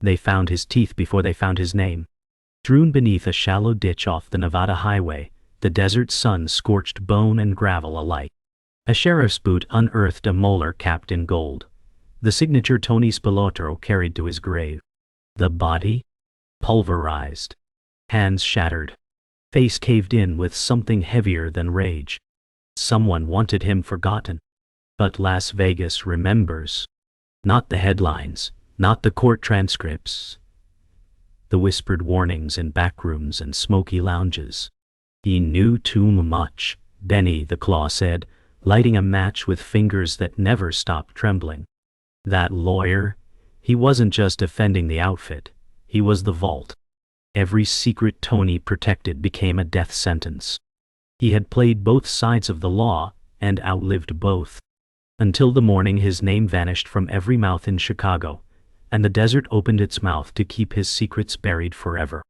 They found his teeth before they found his name. Strewn beneath a shallow ditch off the Nevada highway, the desert sun scorched bone and gravel alike. A sheriff's boot unearthed a molar capped in gold, the signature Tony Spilotro carried to his grave. The body? Pulverized. Hands shattered. Face caved in with something heavier than rage. Someone wanted him forgotten. But Las Vegas remembers. Not the headlines, not the court transcripts. The whispered warnings in backrooms and smoky lounges. He knew too much, Benny the Claw said, lighting a match with fingers that never stopped trembling. That lawyer, he wasn't just defending the outfit, he was the vault. Every secret Tony protected became a death sentence. He had played both sides of the law and outlived both. Until the morning his name vanished from every mouth in Chicago, and the desert opened its mouth to keep his secrets buried forever.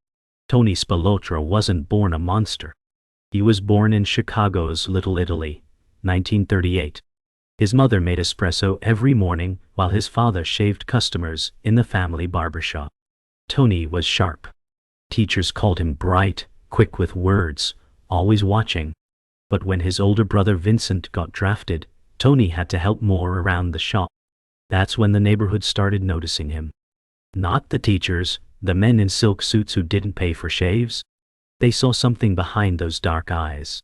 Tony Spilotro wasn't born a monster. He was born in Chicago's Little Italy, 1938. His mother made espresso every morning while his father shaved customers in the family barbershop. Tony was sharp. Teachers called him bright, quick with words, always watching. But when his older brother Vincent got drafted, Tony had to help more around the shop. That's when the neighborhood started noticing him. Not the teachers, the men in silk suits who didn't pay for shaves. They saw something behind those dark eyes.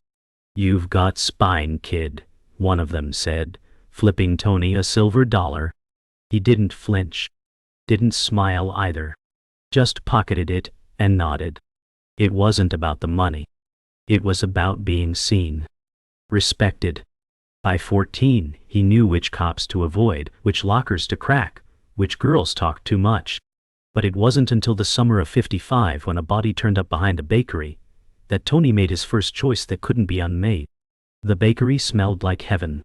"You've got spine, kid," one of them said, flipping Tony a silver dollar. He didn't flinch. Didn't smile either. Just pocketed it and nodded. It wasn't about the money. It was about being seen. Respected. By 14, he knew which cops to avoid, which lockers to crack, which girls talked too much. But it wasn't until the summer of '55, when a body turned up behind a bakery, that Tony made his first choice that couldn't be unmade. The bakery smelled like heaven.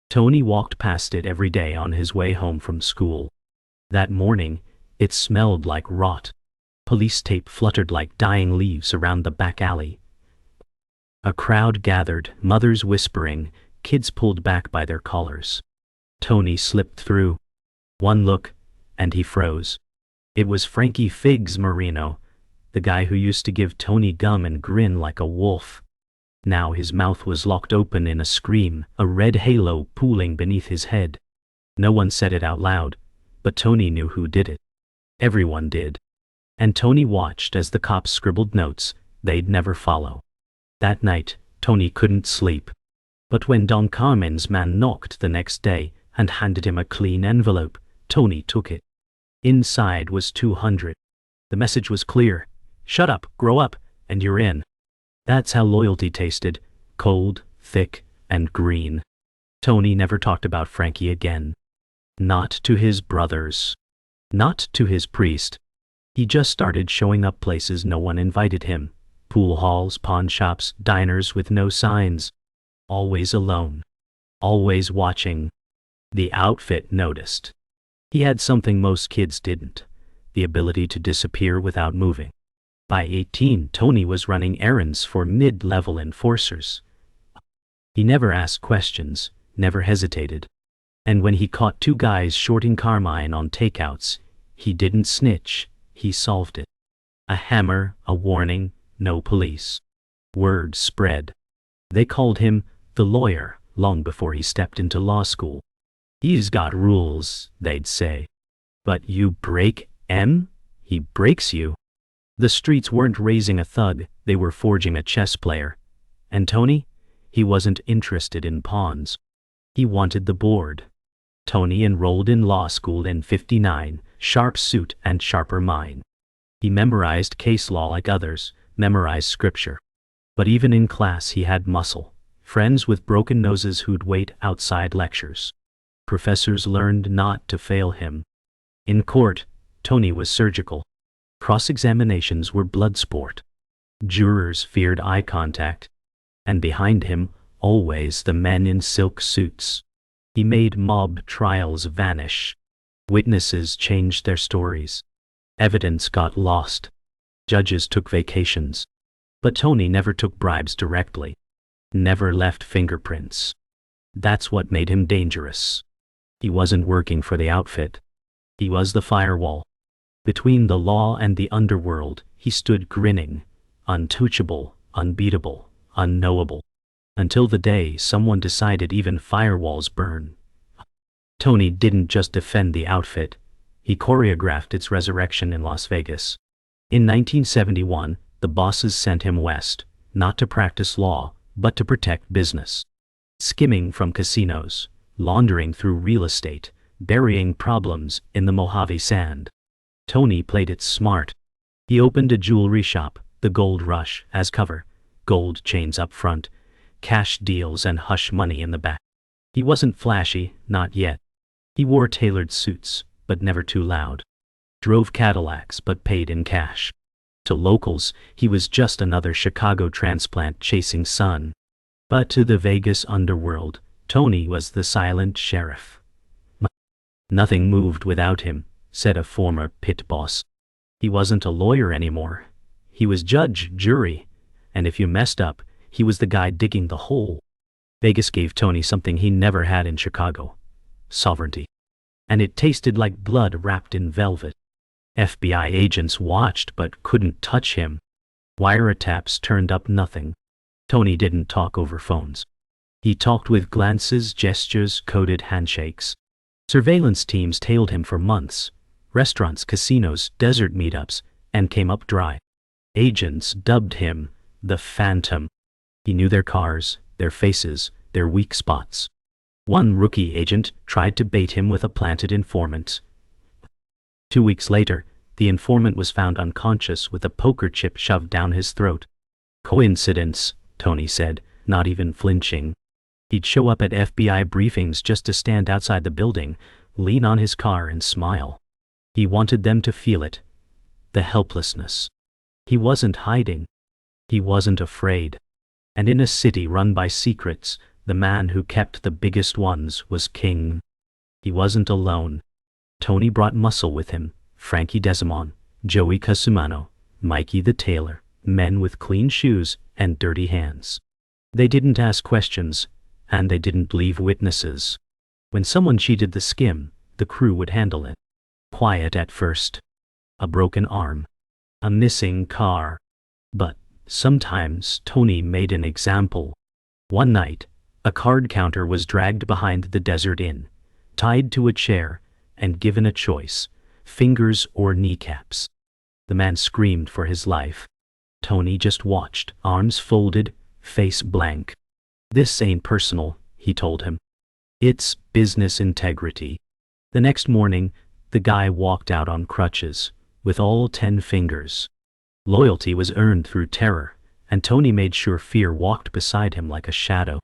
Tony walked past it every day on his way home from school. That morning, it smelled like rot. Police tape fluttered like dying leaves around the back alley. A crowd gathered, mothers whispering, kids pulled back by their collars. Tony slipped through. One look, and he froze. It was Frankie Figs Marino, the guy who used to give Tony gum and grin like a wolf. Now his mouth was locked open in a scream, a red halo pooling beneath his head. No one said it out loud, but Tony knew who did it. Everyone did. And Tony watched as the cops scribbled notes they'd never follow. That night, Tony couldn't sleep. But when Don Carmen's man knocked the next day and handed him a clean envelope, Tony took it. Inside was 200. The message was clear. Shut up, grow up, and you're in. That's how loyalty tasted, cold, thick, and green. Tony never talked about Frankie again. Not to his brothers. Not to his priest. He just started showing up places no one invited him. Pool halls, pawn shops, diners with no signs. Always alone. Always watching. The outfit noticed. He had something most kids didn't, the ability to disappear without moving. By 18, Tony was running errands for mid-level enforcers. He never asked questions, never hesitated. And when he caught two guys shorting Carmine on takeouts, he didn't snitch, he solved it. A hammer, a warning, no police. Word spread. They called him the lawyer long before he stepped into law school. He's got rules, they'd say. But you break M? He breaks you. The streets weren't raising a thug, they were forging a chess player. And Tony? He wasn't interested in pawns. He wanted the board. Tony enrolled in law school in '59, sharp suit and sharper mind. He memorized case law like others, memorized scripture. But even in class he had muscle. Friends with broken noses who'd wait outside lectures. Professors learned not to fail him. In court, Tony was surgical. Cross-examinations were blood sport. Jurors feared eye contact. And behind him, always the men in silk suits. He made mob trials vanish. Witnesses changed their stories. Evidence got lost. Judges took vacations. But Tony never took bribes directly. Never left fingerprints. That's what made him dangerous. He wasn't working for the outfit. He was the firewall. Between the law and the underworld, he stood grinning, untouchable, unbeatable, unknowable. Until the day someone decided even firewalls burn. Tony didn't just defend the outfit, he choreographed its resurrection in Las Vegas. In 1971, the bosses sent him west, not to practice law, but to protect business. Skimming from casinos, laundering through real estate, burying problems in the Mojave sand. Tony played it smart. He opened a jewelry shop, the Gold Rush, as cover, gold chains up front, cash deals and hush money in the back. He wasn't flashy, not yet. He wore tailored suits, but never too loud. Drove Cadillacs but paid in cash. To locals, he was just another Chicago transplant chasing sun. But to the Vegas underworld, Tony was the silent sheriff. Nothing moved without him, said a former pit boss. He wasn't a lawyer anymore. He was judge, jury, and if you messed up, he was the guy digging the hole. Vegas gave Tony something he never had in Chicago: sovereignty. And it tasted like blood wrapped in velvet. FBI agents watched but couldn't touch him. Wiretaps turned up nothing. Tony didn't talk over phones. He talked with glances, gestures, coded handshakes. Surveillance teams tailed him for months. Restaurants, casinos, desert meetups, and came up dry. Agents dubbed him the Phantom. He knew their cars, their faces, their weak spots. One rookie agent tried to bait him with a planted informant. 2 weeks later, the informant was found unconscious with a poker chip shoved down his throat. Coincidence, Tony said, not even flinching. He'd show up at FBI briefings just to stand outside the building, lean on his car and smile. He wanted them to feel it. The helplessness. He wasn't hiding. He wasn't afraid. And in a city run by secrets, the man who kept the biggest ones was king. He wasn't alone. Tony brought muscle with him: Frankie Desimon, Joey Casumano, Mikey the tailor, men with clean shoes and dirty hands. They didn't ask questions, and they didn't leave witnesses. When someone cheated the skim, the crew would handle it. Quiet at first. A broken arm. A missing car. But sometimes Tony made an example. One night, a card counter was dragged behind the Desert Inn, tied to a chair, and given a choice: fingers or kneecaps. The man screamed for his life. Tony just watched, arms folded, face blank. "This ain't personal," he told him. "It's business integrity." The next morning, the guy walked out on crutches, with all 10 fingers. Loyalty was earned through terror, and Tony made sure fear walked beside him like a shadow.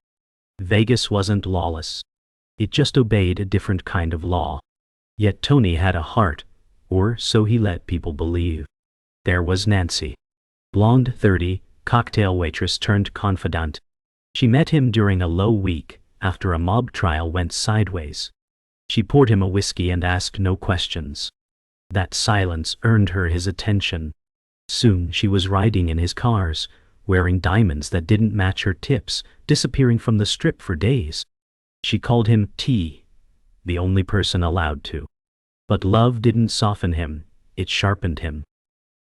Vegas wasn't lawless. It just obeyed a different kind of law. Yet Tony had a heart, or so he let people believe. There was Nancy. Blonde, 30, cocktail waitress turned confidant. She met him during a low week, after a mob trial went sideways. She poured him a whiskey and asked no questions. That silence earned her his attention. Soon she was riding in his cars, wearing diamonds that didn't match her tips, disappearing from the strip for days. She called him T, the only person allowed to. But love didn't soften him, it sharpened him.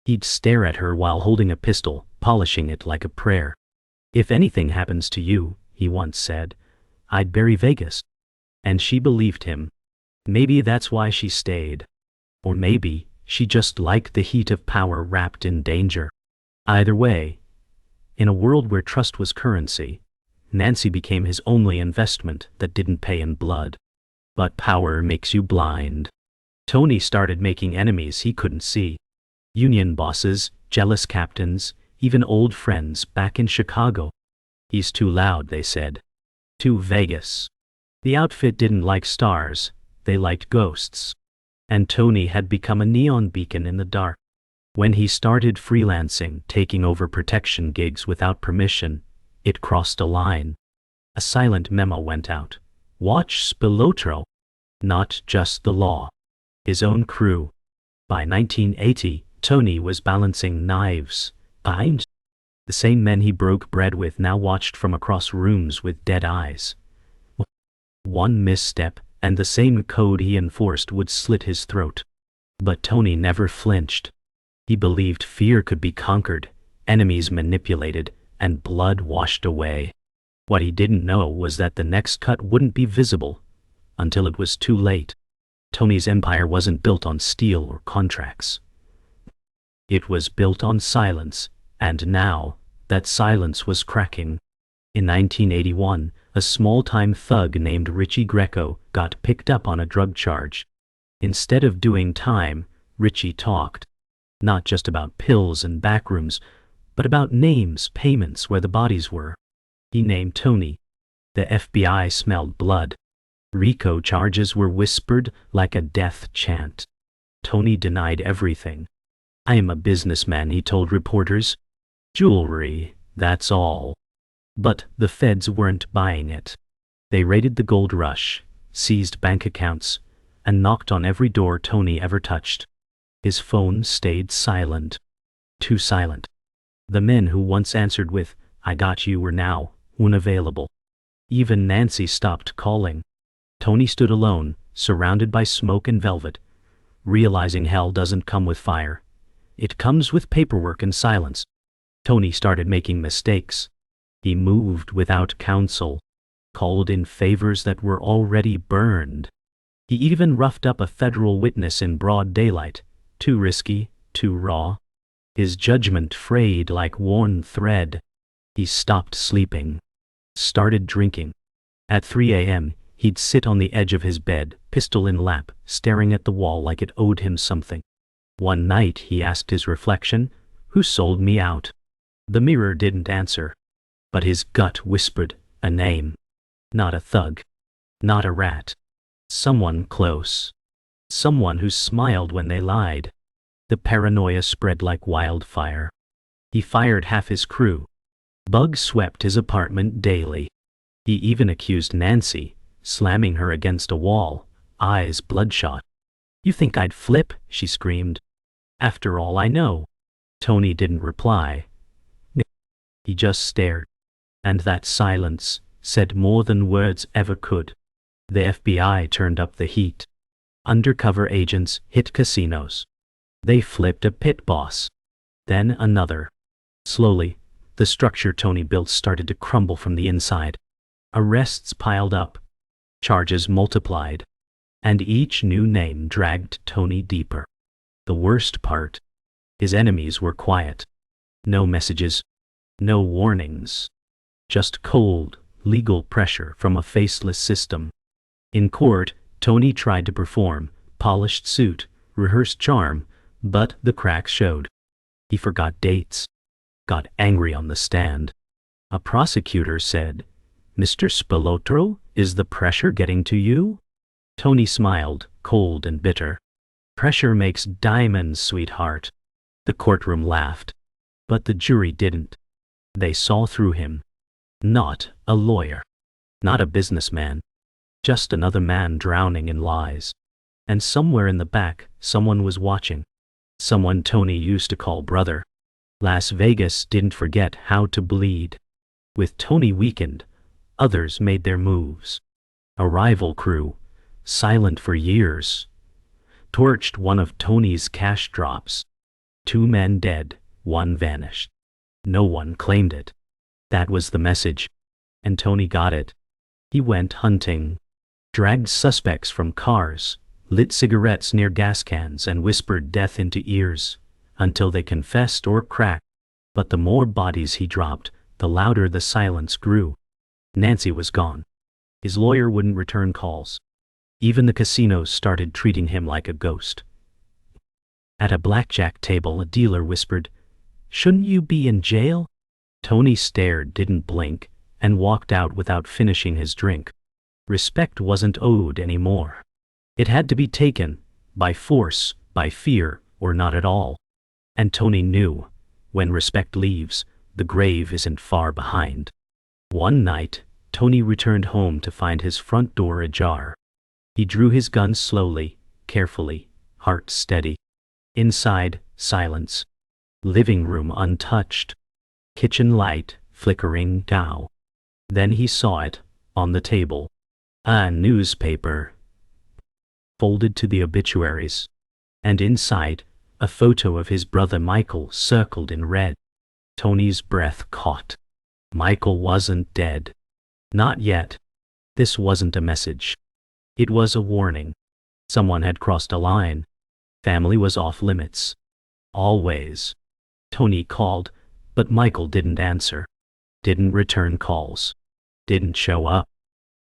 He'd stare at her while holding a pistol, polishing it like a prayer. "If anything happens to you," he once said, "I'd bury Vegas." And she believed him. Maybe that's why she stayed. Or maybe she just liked the heat of power wrapped in danger. Either way, in a world where trust was currency, Nancy became his only investment that didn't pay in blood. But power makes you blind. Tony started making enemies he couldn't see. Union bosses, jealous captains, even old friends back in Chicago. "He's too loud," they said. Too Vegas. The outfit didn't like stars, they liked ghosts. And Tony had become a neon beacon in the dark. When he started freelancing, taking over protection gigs without permission, it crossed a line. A silent memo went out: "Watch Spilotro." Not just the law. His own crew. By 1980, Tony was balancing knives. The same men he broke bread with now watched from across rooms with dead eyes. One misstep, and the same code he enforced would slit his throat. But Tony never flinched. He believed fear could be conquered, enemies manipulated, and blood washed away. What he didn't know was that the next cut wouldn't be visible until it was too late. Tony's empire wasn't built on steel or contracts. It was built on silence, and now that silence was cracking. In 1981, a small-time thug named Richie Greco got picked up on a drug charge. Instead of doing time, Richie talked. Not just about pills and backrooms, but about names, payments, where the bodies were. He named Tony. The FBI smelled blood. RICO charges were whispered like a death chant. Tony denied everything. "I am a businessman," he told reporters. "Jewelry, that's all." But the feds weren't buying it. They raided the gold rush, seized bank accounts, and knocked on every door Tony ever touched. His phone stayed silent. Too silent. The men who once answered with, "I got you," were now unavailable. Even Nancy stopped calling. Tony stood alone, surrounded by smoke and velvet, realizing hell doesn't come with fire. It comes with paperwork and silence. Tony started making mistakes. He moved without counsel, called in favors that were already burned. He even roughed up a federal witness in broad daylight. Too risky, too raw. His judgment frayed like worn thread. He stopped sleeping, started drinking. At 3 a.m., he'd sit on the edge of his bed, pistol in lap, staring at the wall like it owed him something. One night he asked his reflection, "Who sold me out?" The mirror didn't answer, but his gut whispered a name. Not a thug, not a rat. Someone close. Someone who smiled when they lied. The paranoia spread like wildfire. He fired half his crew. Bugs swept his apartment daily. He even accused Nancy, slamming her against a wall, eyes bloodshot. "You think I'd flip?" she screamed. "After all I know." Tony didn't reply. He just stared. And that silence said more than words ever could. The FBI turned up the heat. Undercover agents hit casinos. They flipped a pit boss. Then another. Slowly, the structure Tony built started to crumble from the inside. Arrests piled up. Charges multiplied. And each new name dragged Tony deeper. The worst part, his enemies were quiet. No messages, no warnings. Just cold, legal pressure from a faceless system. In court, Tony tried to perform, polished suit, rehearsed charm, but the cracks showed. He forgot dates, got angry on the stand. A prosecutor said, "Mr. Spilotro, is the pressure getting to you?" Tony smiled, cold and bitter. "Pressure makes diamonds, sweetheart." The courtroom laughed. But the jury didn't. They saw through him. Not a lawyer. Not a businessman. Just another man drowning in lies. And somewhere in the back, someone was watching. Someone Tony used to call brother. Las Vegas didn't forget how to bleed. With Tony weakened, others made their moves. A rival crew, silent for years, torched one of Tony's cash drops. 2 men dead, 1 vanished. No one claimed it. That was the message. And Tony got it. He went hunting, dragged suspects from cars, lit cigarettes near gas cans and whispered death into ears, until they confessed or cracked. But the more bodies he dropped, the louder the silence grew. Nancy was gone. His lawyer wouldn't return calls. Even the casinos started treating him like a ghost. At a blackjack table, a dealer whispered, "Shouldn't you be in jail?" Tony stared, didn't blink, and walked out without finishing his drink. Respect wasn't owed anymore. It had to be taken, by force, by fear, or not at all. And Tony knew, when respect leaves, the grave isn't far behind. One night, Tony returned home to find his front door ajar. He drew his gun slowly, carefully, heart steady. Inside, silence. Living room untouched. Kitchen light flickering down. Then he saw it, on the table. A newspaper. Folded to the obituaries. and inside, a photo of his brother Michael circled in red. Tony's breath caught. Michael wasn't dead. Not yet. This wasn't a message. It was a warning. Someone had crossed a line. Family was off limits. Always. Tony called, but Michael didn't answer. Didn't return calls. Didn't show up.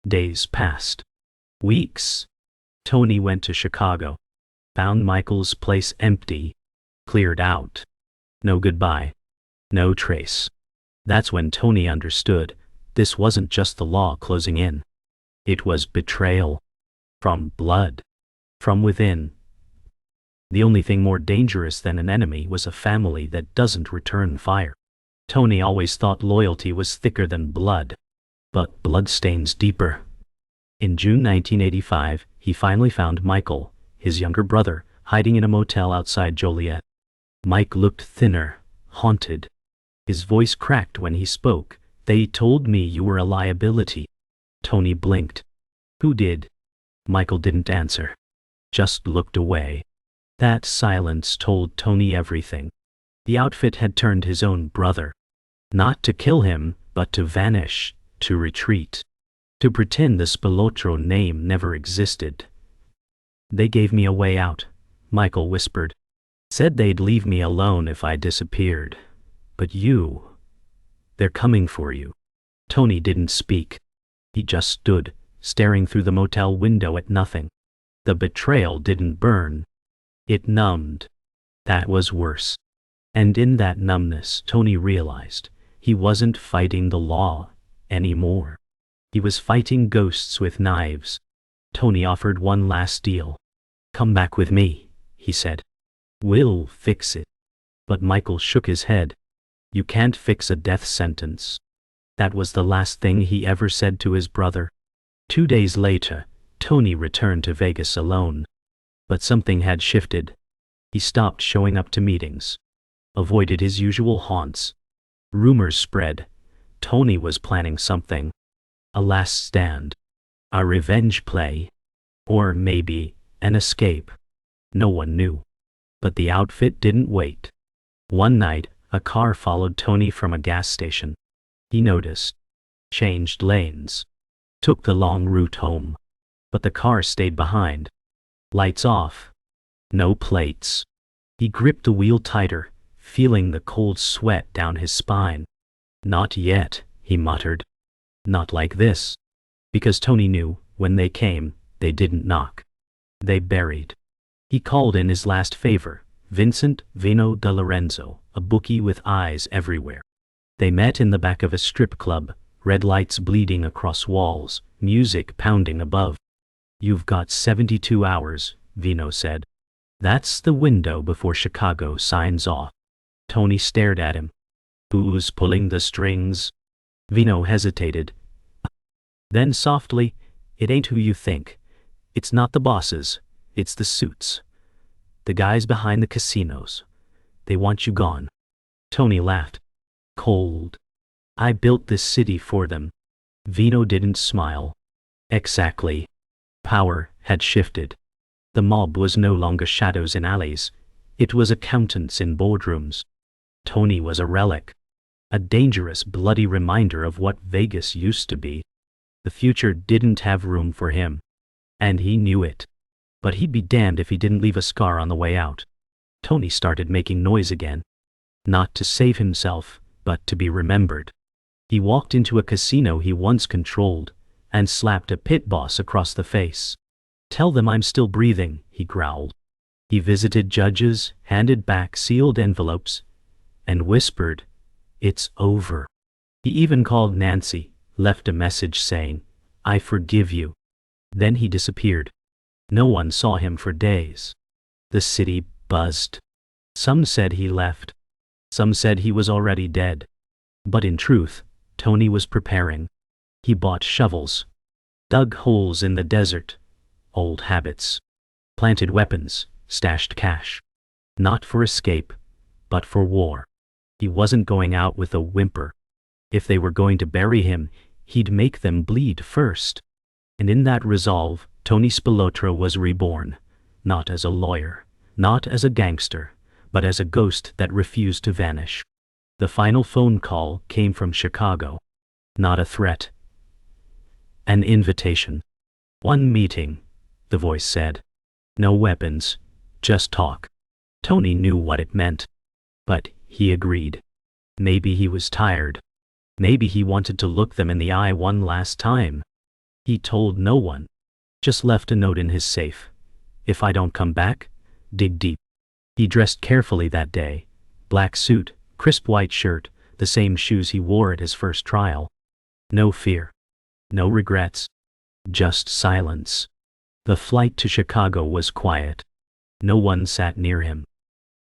Days passed. Weeks. Tony went to Chicago. Found Michael's place empty. Cleared out. No goodbye. No trace. That's when Tony understood this wasn't just the law closing in. It was betrayal. From blood. From within. The only thing more dangerous than an enemy was a family that doesn't return fire. Tony always thought loyalty was thicker than blood. But blood stains deeper. In June 1985, he finally found Michael, his younger brother, hiding in a motel outside Joliet. Mike looked thinner, haunted. His voice cracked when he spoke. "They told me you were a liability." Tony blinked. "Who did?" Michael didn't answer. Just looked away. That silence told Tony everything. The outfit had turned his own brother. Not to kill him, but to vanish, to retreat. To pretend the Spilotro name never existed. "They gave me a way out," Michael whispered. "Said they'd leave me alone if I disappeared. But you, they're coming for you." Tony didn't speak. He just stood, staring through the motel window at nothing. The betrayal didn't burn. It numbed. That was worse. And in that numbness, Tony realized he wasn't fighting the law anymore. He was fighting ghosts with knives. Tony offered one last deal. "Come back with me," he said. "We'll fix it." But Michael shook his head. "You can't fix a death sentence." That was the last thing he ever said to his brother. 2 days later, Tony returned to Vegas alone. But something had shifted. He stopped showing up to meetings. Avoided his usual haunts. Rumors spread. Tony was planning something. A last stand. A revenge play. Or maybe an escape. No one knew. But the outfit didn't wait. One night, a car followed Tony from a gas station. He noticed. Changed lanes. Took the long route home. But the car stayed behind. Lights off. No plates. He gripped the wheel tighter, feeling the cold sweat down his spine. "Not yet," he muttered. "Not like this." Because Tony knew, when they came, they didn't knock. They buried. He called in his last favor, Vincent Vino de Lorenzo, a bookie with eyes everywhere. They met in the back of a strip club, red lights bleeding across walls, music pounding above. "You've got 72 hours, Vino said. "That's the window before Chicago signs off." Tony stared at him. "Who's pulling the strings?" Vino hesitated. Then softly, "It ain't who you think. It's not the bosses, it's the suits. The guys behind the casinos. They want you gone." Tony laughed. Cold. "I built this city for them." Vino didn't smile. Exactly. Power had shifted. The mob was no longer shadows in alleys. It was accountants in boardrooms. Tony was a relic. A dangerous, bloody reminder of what Vegas used to be. The future didn't have room for him. And he knew it. But he'd be damned if he didn't leave a scar on the way out. Tony started making noise again. Not to save himself, but to be remembered. He walked into a casino he once controlled, and slapped a pit boss across the face. "Tell them I'm still breathing," he growled. He visited judges, handed back sealed envelopes, and whispered, "It's over." He even called Nancy, left a message saying, "I forgive you." Then he disappeared. No one saw him for days. The city buzzed. Some said he left. Some said he was already dead. But in truth, Tony was preparing. He bought shovels. Dug holes in the desert. Old habits. Planted weapons, stashed cash. Not for escape, but for war. He wasn't going out with a whimper. If they were going to bury him, he'd make them bleed first. And in that resolve, Tony Spilotro was reborn, not as a lawyer, not as a gangster, but as a ghost that refused to vanish. The final phone call came from Chicago. Not a threat. An invitation. One meeting, the voice said. No weapons, just talk. Tony knew what it meant. But he agreed. Maybe he was tired. Maybe he wanted to look them in the eye one last time. He told no one. Just left a note in his safe. If I don't come back, dig deep. He dressed carefully that day. Black suit, crisp white shirt, the same shoes he wore at his first trial. No fear. No regrets. Just silence. The flight to Chicago was quiet. No one sat near him.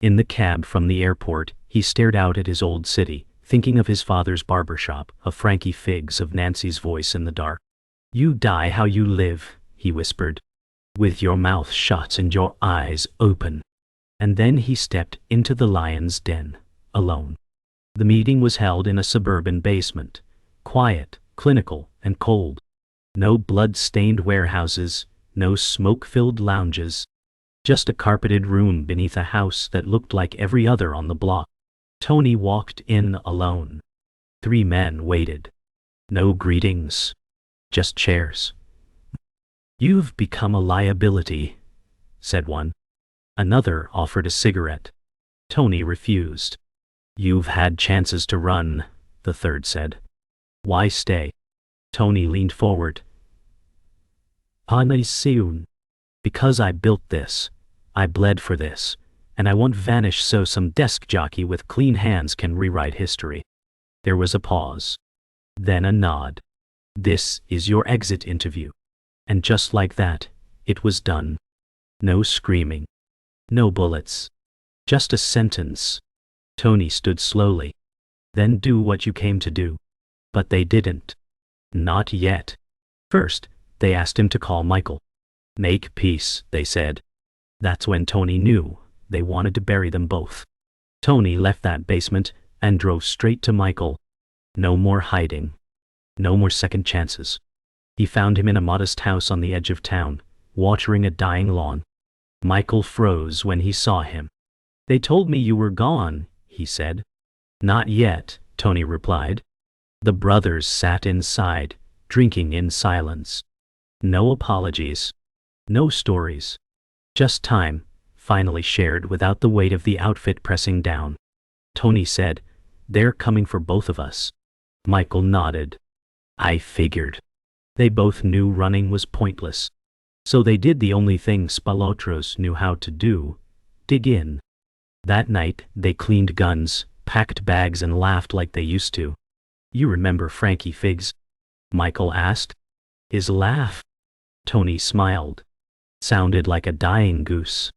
In the cab from the airport, he stared out at his old city, thinking of his father's barbershop, of Frankie Figg's, of Nancy's voice in the dark. You die how you live, he whispered, with your mouth shut and your eyes open. And then he stepped into the lion's den, alone. The meeting was held in a suburban basement, quiet, clinical, and cold. No blood-stained warehouses, no smoke-filled lounges. Just a carpeted room beneath a house that looked like every other on the block. Tony walked in alone. 3 men waited. No greetings. Just chairs. You've become a liability, said one. Another offered a cigarette. Tony refused. You've had chances to run, the third said. Why stay? Tony leaned forward. Soon. Because I built this. I bled for this. And I won't vanish so some desk jockey with clean hands can rewrite history. There was a pause. Then a nod. This is your exit interview. And just like that, it was done. No screaming. No bullets. Just a sentence. Tony stood slowly. Then do what you came to do. But they didn't. Not yet. First, they asked him to call Michael. Make peace, they said. That's when Tony knew they wanted to bury them both. Tony left that basement and drove straight to Michael. No more hiding. No more second chances. He found him in a modest house on the edge of town, watering a dying lawn. Michael froze when he saw him. They told me you were gone, he said. Not yet, Tony replied. The brothers sat inside, drinking in silence. No apologies. No stories. Just time, finally shared without the weight of the outfit pressing down. Tony said, They're coming for both of us. Michael nodded. I figured. They both knew running was pointless. So they did the only thing Spilotros knew how to do, dig in. That night, they cleaned guns, packed bags and laughed like they used to. You remember Frankie Figg's? Michael asked. His laugh? Tony smiled. Sounded like a dying goose.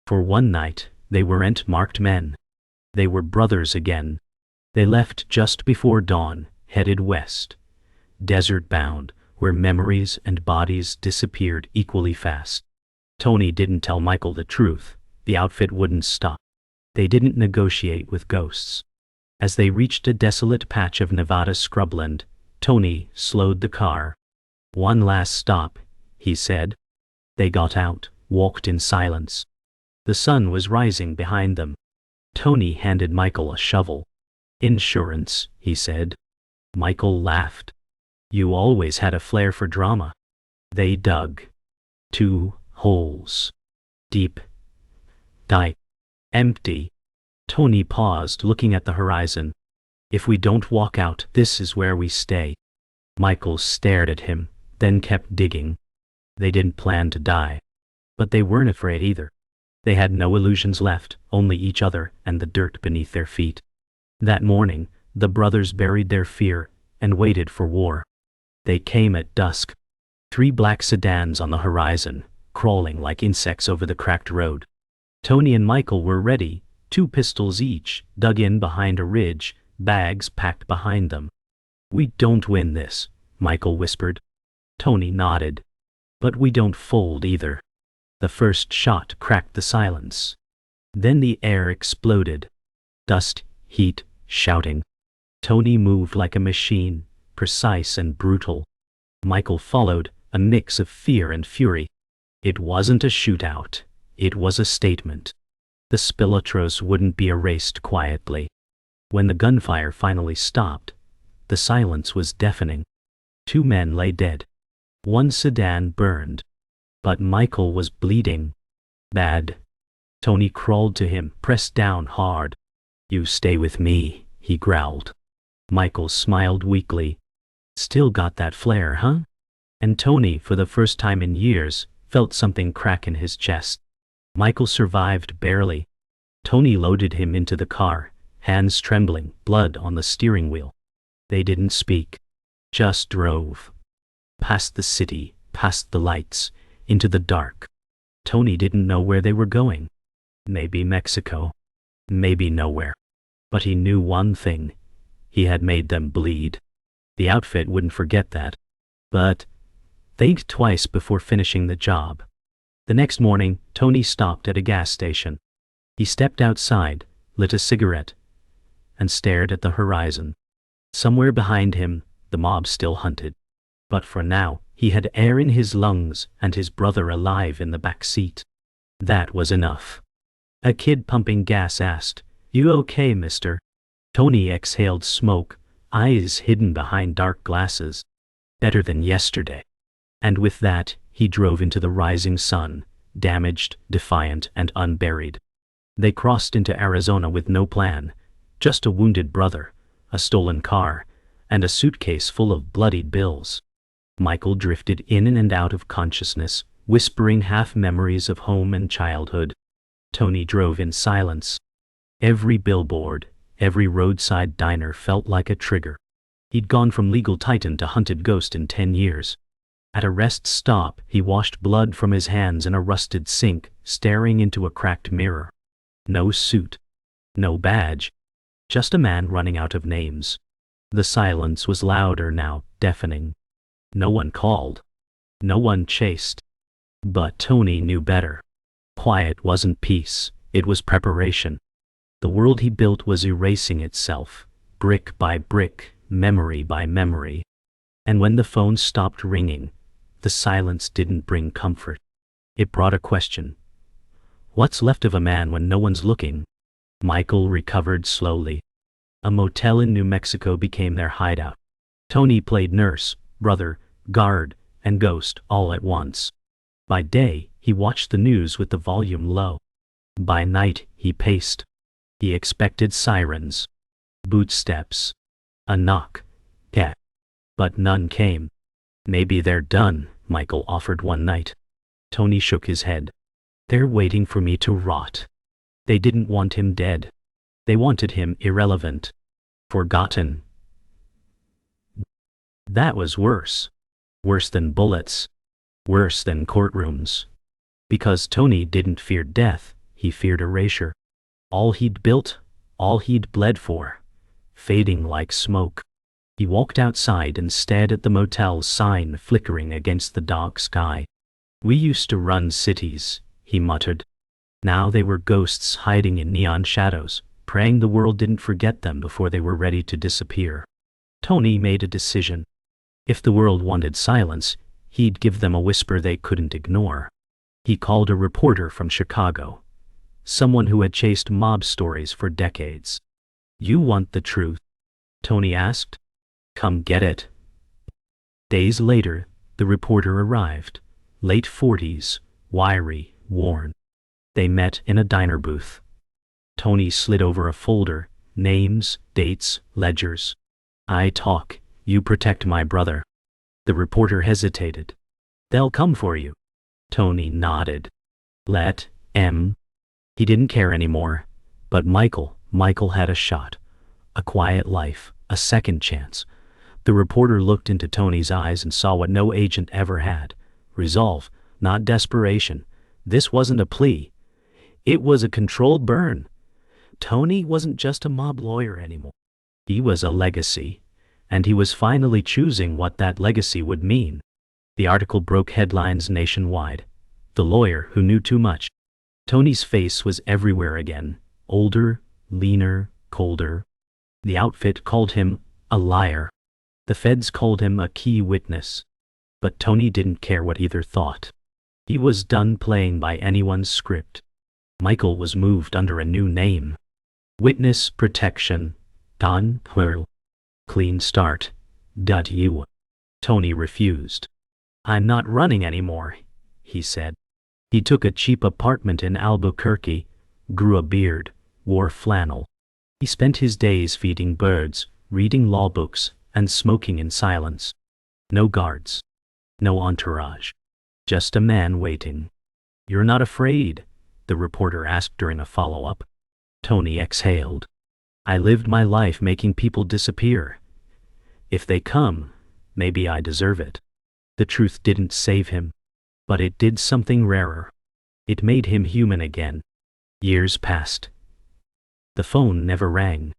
For one night, they weren't marked men. They were brothers again. They left just before dawn, headed west. Desert-bound, where memories and bodies disappeared equally fast. Tony didn't tell Michael the truth. The outfit wouldn't stop. They didn't negotiate with ghosts. As they reached a desolate patch of Nevada scrubland, Tony slowed the car. One last stop, he said. They got out, walked in silence. The sun was rising behind them. Tony handed Michael a shovel. Insurance, he said. Michael laughed. You always had a flair for drama. They dug. 2 holes. Deep. Tight. Empty. Tony paused, looking at the horizon. If we don't walk out, this is where we stay. Michael stared at him, then kept digging. They didn't plan to die. But they weren't afraid either. They had no illusions left, only each other and the dirt beneath their feet. That morning, the brothers buried their fear and waited for war. They came at dusk. 3 black sedans on the horizon, crawling like insects over the cracked road. Tony and Michael were ready, 2 pistols each, dug in behind a ridge, bags packed behind them. We don't win this, Michael whispered. Tony nodded. But we don't fold either. The first shot cracked the silence. Then the air exploded. Dust, heat, shouting. Tony moved like a machine, precise and brutal. Michael followed, a mix of fear and fury. It wasn't a shootout. It was a statement. The Spilotros wouldn't be erased quietly. When the gunfire finally stopped, the silence was deafening. 2 men lay dead. 1 sedan burned. But Michael was bleeding. Bad. Tony crawled to him, pressed down hard. "You stay with me," he growled. Michael smiled weakly. "Still got that flair, huh?" And Tony, for the first time in years, felt something crack in his chest. Michael survived barely. Tony loaded him into the car, hands trembling, blood on the steering wheel. They didn't speak. Just drove. Past the city, past the lights, into the dark. Tony didn't know where they were going. Maybe Mexico. Maybe nowhere. But he knew one thing. He had made them bleed. The outfit wouldn't forget that. But think twice before finishing the job. The next morning, Tony stopped at a gas station. He stepped outside, lit a cigarette, and stared at the horizon. Somewhere behind him, the mob still hunted. But for now, he had air in his lungs and his brother alive in the back seat. That was enough. A kid pumping gas asked, "You okay, mister?" Tony exhaled smoke, eyes hidden behind dark glasses. Better than yesterday. And with that, he drove into the rising sun, damaged, defiant, and unburied. They crossed into Arizona with no plan, just a wounded brother, a stolen car, and a suitcase full of bloodied bills. Michael drifted in and out of consciousness, whispering half memories of home and childhood. Tony drove in silence. Every billboard, every roadside diner felt like a trigger. He'd gone from legal titan to hunted ghost in 10 years. At a rest stop, he washed blood from his hands in a rusted sink, staring into a cracked mirror. No suit. No badge. Just a man running out of names. The silence was louder now, deafening. No one called. No one chased. But Tony knew better. Quiet wasn't peace, it was preparation. The world he built was erasing itself, brick by brick, memory by memory. And when the phone stopped ringing, the silence didn't bring comfort. It brought a question. What's left of a man when no one's looking? Michael recovered slowly. A motel in New Mexico became their hideout. Tony played nurse, brother, guard, and ghost all at once. By day, he watched the news with the volume low. By night, he paced. He expected sirens, bootsteps, a knock, cat. But none came. "Maybe they're done," Michael offered one night. Tony shook his head. "They're waiting for me to rot." They didn't want him dead. They wanted him irrelevant, forgotten. That was worse. Worse than bullets. Worse than courtrooms. Because Tony didn't fear death, he feared erasure. All he'd built, all he'd bled for, fading like smoke. He walked outside and stared at the motel's sign flickering against the dark sky. "We used to run cities," he muttered. Now they were ghosts hiding in neon shadows, praying the world didn't forget them before they were ready to disappear. Tony made a decision. If the world wanted silence, he'd give them a whisper they couldn't ignore. He called a reporter from Chicago, someone who had chased mob stories for decades. "You want the truth?" Tony asked. "Come get it." Days later, the reporter arrived, late 40s, wiry, worn. They met in a diner booth. Tony slid over a folder, names, dates, ledgers. "I talk, you protect my brother." The reporter hesitated. "They'll come for you." Tony nodded. "Let 'em." He didn't care anymore. But Michael had a shot. A quiet life, a second chance. The reporter looked into Tony's eyes and saw what no agent ever had. Resolve, not desperation. This wasn't a plea. It was a controlled burn. Tony wasn't just a mob lawyer anymore. He was a legacy. And he was finally choosing what that legacy would mean. The article broke headlines nationwide. The lawyer who knew too much. Tony's face was everywhere again. Older, leaner, colder. The outfit called him a liar. The feds called him a key witness. But Tony didn't care what either thought. He was done playing by anyone's script. Michael was moved under a new name. Witness Protection. Unworld. Clean start. .u. Tony refused. "I'm not running anymore," he said. He took a cheap apartment in Albuquerque, grew a beard, wore flannel. He spent his days feeding birds, reading law books, and smoking in silence. No guards. No entourage. Just a man waiting. "You're not afraid?" the reporter asked during a follow-up. Tony exhaled. "I lived my life making people disappear. If they come, maybe I deserve it." The truth didn't save him, but it did something rarer. It made him human again. Years passed. The phone never rang.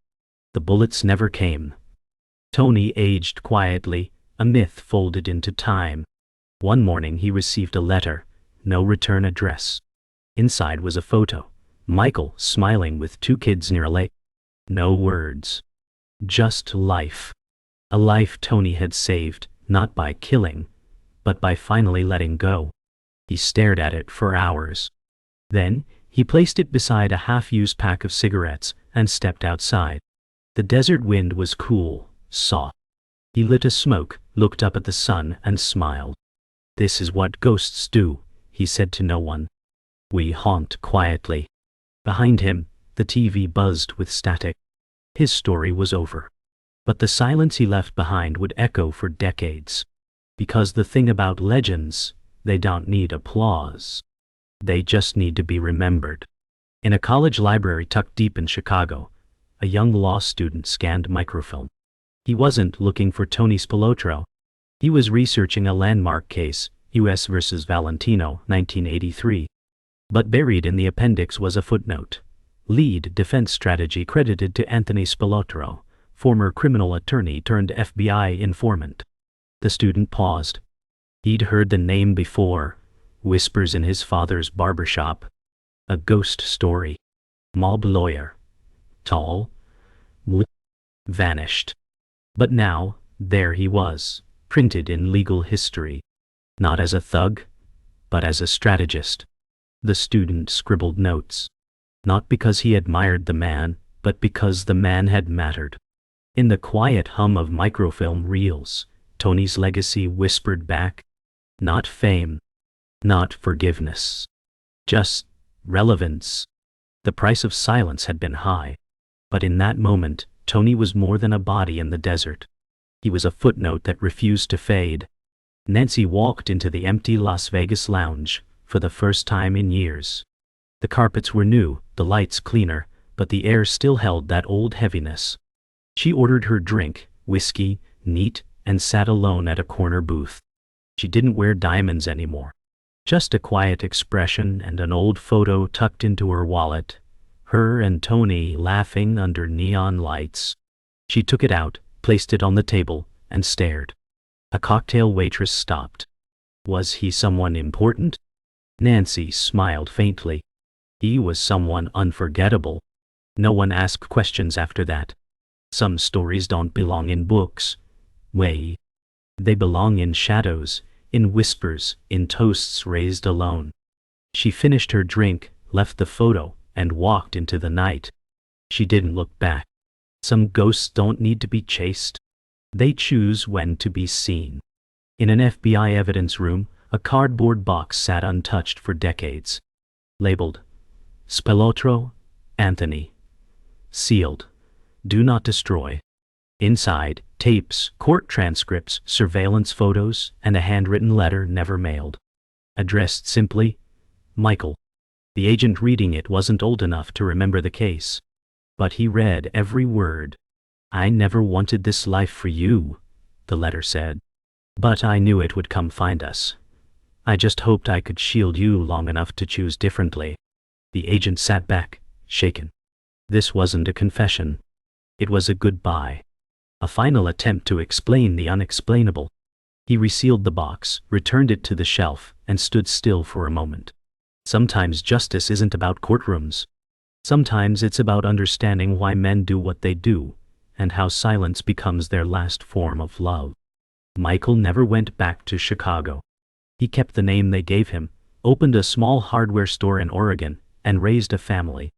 The bullets never came. Tony aged quietly, a myth folded into time. One morning he received a letter, no return address. Inside was a photo, Michael smiling with 2 kids near a lake. No words. Just life. A life Tony had saved, not by killing, but by finally letting go. He stared at it for hours. Then, he placed it beside a half-used pack of cigarettes and stepped outside. The desert wind was cool, soft. He lit a smoke, looked up at the sun, and smiled. "This is what ghosts do," he said to no one. "We haunt quietly." Behind him, the TV buzzed with static. His story was over. But the silence he left behind would echo for decades. Because the thing about legends, they don't need applause. They just need to be remembered. In a college library tucked deep in Chicago, a young law student scanned microfilm. He wasn't looking for Tony Spilotro. He was researching a landmark case, U.S. versus Valentino, 1983. But buried in the appendix was a footnote. Lead defense strategy credited to Anthony Spilotro, former criminal attorney turned FBI informant. The student paused. He'd heard the name before, whispers in his father's barbershop. A ghost story. Mob lawyer. Tall. Vanished. But now, there he was, printed in legal history. Not as a thug, but as a strategist. The student scribbled notes. Not because he admired the man, but because the man had mattered. In the quiet hum of microfilm reels, Tony's legacy whispered back. Not fame. Not forgiveness. Just relevance. The price of silence had been high. But in that moment, Tony was more than a body in the desert. He was a footnote that refused to fade. Nancy walked into the empty Las Vegas lounge, for the first time in years. The carpets were new, the lights cleaner, but the air still held that old heaviness. She ordered her drink, whiskey, neat, and sat alone at a corner booth. She didn't wear diamonds anymore. Just a quiet expression and an old photo tucked into her wallet. Her and Tony laughing under neon lights. She took it out, placed it on the table, and stared. A cocktail waitress stopped. Was he someone important? Nancy smiled faintly. He was someone unforgettable. No one asked questions after that. Some stories don't belong in books. They belong in shadows, in whispers, in toasts raised alone. She finished her drink, left the photo, and walked into the night. She didn't look back. Some ghosts don't need to be chased. They choose when to be seen. In an FBI evidence room, a cardboard box sat untouched for decades. Labeled, Spilotro, Anthony. Sealed, do not destroy. Inside, tapes, court transcripts, surveillance photos, and a handwritten letter never mailed. Addressed simply, Michael. The agent reading it wasn't old enough to remember the case. But he read every word. I never wanted this life for you, the letter said. But I knew it would come find us. I just hoped I could shield you long enough to choose differently. The agent sat back, shaken. This wasn't a confession. It was a goodbye. A final attempt to explain the unexplainable. He resealed the box, returned it to the shelf, and stood still for a moment. Sometimes justice isn't about courtrooms. Sometimes it's about understanding why men do what they do, and how silence becomes their last form of love. Michael never went back to Chicago. He kept the name they gave him, opened a small hardware store in Oregon, and raised a family.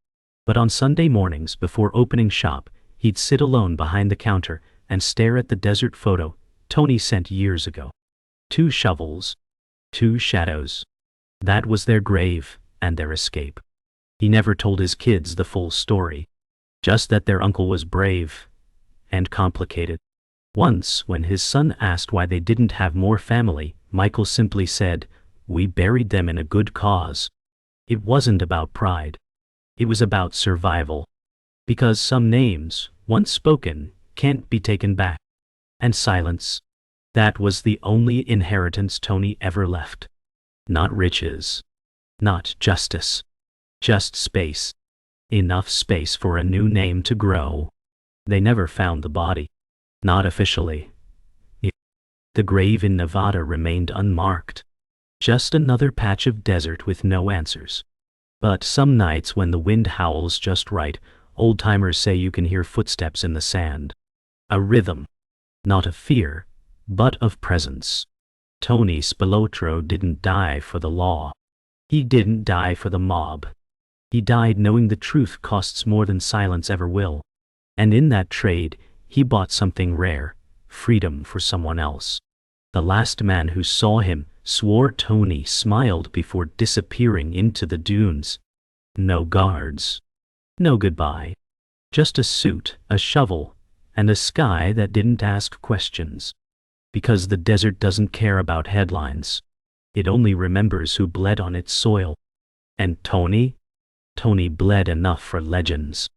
But on Sunday mornings before opening shop, he'd sit alone behind the counter and stare at the desert photo Tony sent years ago. 2 shovels. 2 shadows. That was their grave and their escape. He never told his kids the full story. Just that their uncle was brave and complicated. Once, when his son asked why they didn't have more family, Michael simply said, "We buried them in a good cause." It wasn't about pride. It was about survival. Because some names, once spoken, can't be taken back. And silence. That was the only inheritance Tony ever left. Not riches. Not justice. Just space. Enough space for a new name to grow. They never found the body. Not officially. The grave in Nevada remained unmarked. Just another patch of desert with no answers. But some nights when the wind howls just right, old-timers say you can hear footsteps in the sand. A rhythm. Not of fear, but of presence. Tony Spilotro didn't die for the law. He didn't die for the mob. He died knowing the truth costs more than silence ever will. And in that trade, he bought something rare, freedom for someone else. The last man who saw him swore Tony smiled before disappearing into the dunes. No guards. No goodbye. Just a suit, a shovel, and a sky that didn't ask questions. Because the desert doesn't care about headlines. It only remembers who bled on its soil. And Tony? Tony bled enough for legends.